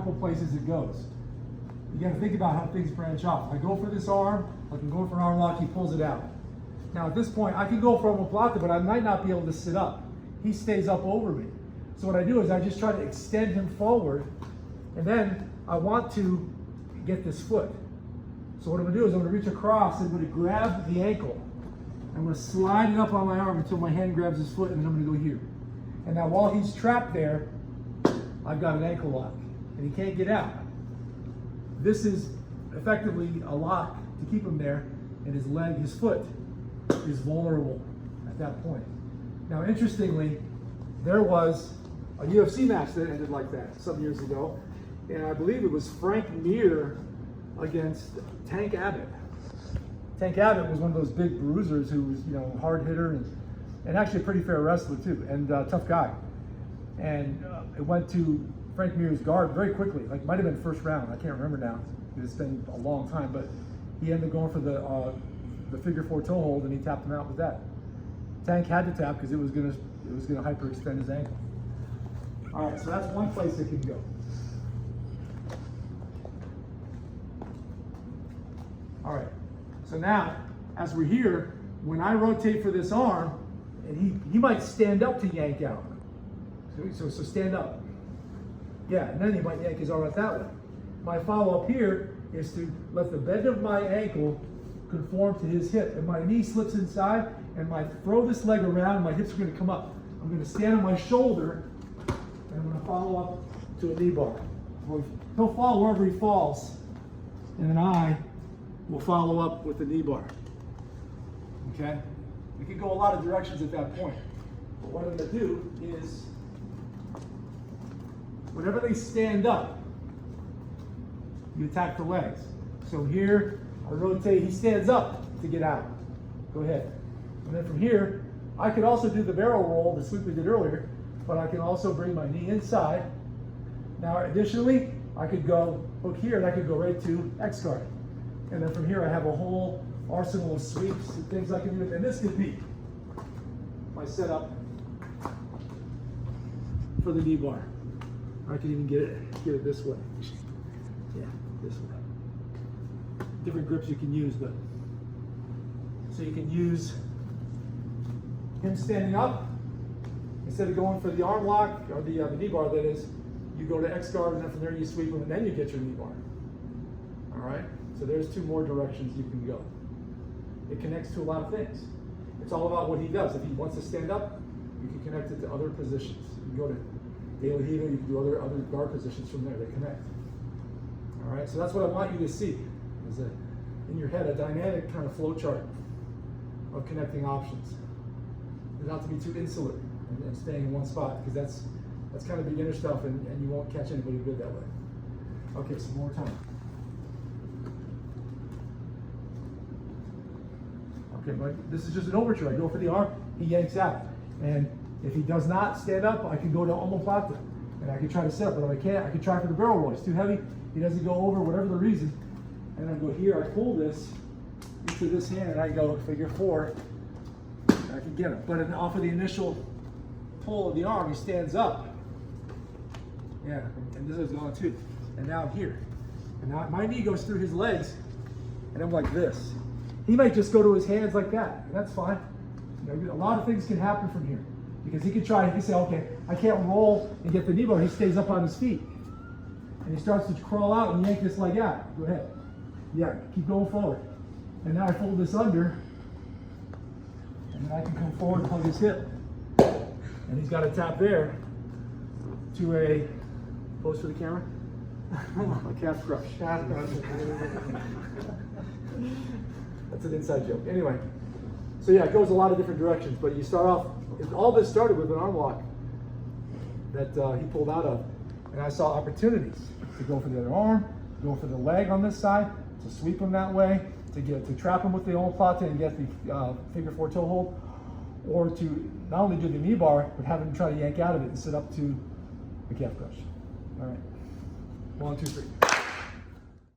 couple places it goes. You got to think about how things branch off. If I go for this arm, I can go for an arm lock, he pulls it out. Now at this point, I can go for omoplata, but I might not be able to sit up. He stays up over me. So what I do is I just try to extend him forward, and then I want to get this foot. So what I'm gonna do is I'm gonna reach across and I'm gonna grab the ankle. I'm gonna slide it up on my arm until my hand grabs his foot, and then I'm gonna go here. And now while he's trapped there, I've got an ankle lock, and he can't get out. This is effectively a lock to keep him there, and his leg, his foot, is vulnerable at that point. Now, interestingly, there was a UFC match that ended like that some years ago, and I believe it was Frank Mir against Tank Abbott. Tank Abbott was one of those big bruisers who was, hard hitter and actually a pretty fair wrestler too, and tough guy. And it went to Frank Mir's guard very quickly, like might have been first round. I can't remember now. It's been a long time, but he ended up going for the figure 4 toe hold, and he tapped him out with that. Tank had to tap because it was gonna hyperextend his ankle. All right, so that's one place it can go. All right, so now as we're here, when I rotate for this arm, and he might stand up to yank out. So stand up. Yeah, and then he might yank his arm out that way. My follow-up here is to let the bend of my ankle conform to his hip, and my knee slips inside, and I throw this leg around, and my hips are going to come up. I'm going to stand on my shoulder, and I'm going to follow up to a knee bar. He'll fall wherever he falls, and then I will follow up with the knee bar. Okay? We can go a lot of directions at that point. But what I'm going to do is, whenever they stand up, you attack the legs. So here, I rotate, he stands up to get out. Go ahead. And then from here, I could also do the barrel roll, the sweep we did earlier, but I can also bring my knee inside. Now additionally, I could go hook here, and I could go right to X guard. And then from here, I have a whole arsenal of sweeps and things I can do. And this could be my setup for the knee bar. I can even get it this way. Yeah, this way. Different grips you can use, but so you can use him standing up instead of going for the arm lock or the knee bar. That is, you go to X guard, and then from there you sweep him, and then you get your knee bar. All right. So there's 2 more directions you can go. It connects to a lot of things. It's all about what he does. If he wants to stand up, you can connect it to other positions. You can go to De La Hiva, you can do other guard positions from there. They connect. All right, so that's what I want you to see, is in your head a dynamic kind of flow chart of connecting options. And not to be too insular and staying in one spot, because that's kind of beginner stuff, and you won't catch anybody good that way. Okay, so one more time. Okay, but this is just an overture. I go for the arm, he yanks out. And if he does not stand up, I can go to omoplata, and I can try to set up, but if I can't, I can try for the barrel roll. It's too heavy, he doesn't go over, whatever the reason. And I go here, I pull this into this hand, and I go figure 4, and I can get him. But off of the initial pull of the arm, he stands up. Yeah, and this is gone too. And now I'm here. And now my knee goes through his legs, and I'm like this. He might just go to his hands like that, and that's fine. A lot of things can happen from here, because he could try, he could say, okay, I can't roll and get the knee bar. He stays up on his feet, and he starts to crawl out and yank this leg out. Go ahead. Yeah, keep going forward. And now I fold this under, and then I can come forward and hug his hip. And he's got to tap there to a, pose for the camera, a calf crush. That's an inside joke. Anyway, so yeah, it goes a lot of different directions, but you start off, all this started with an arm lock that he pulled out of, and I saw opportunities to go for the other arm, go for the leg on this side, to sweep him that way, to trap him with the omoplata and get the figure 4 toe hold, or to not only do the knee bar, but have him try to yank out of it and sit up to the calf crush. All right, 1, 2, 3.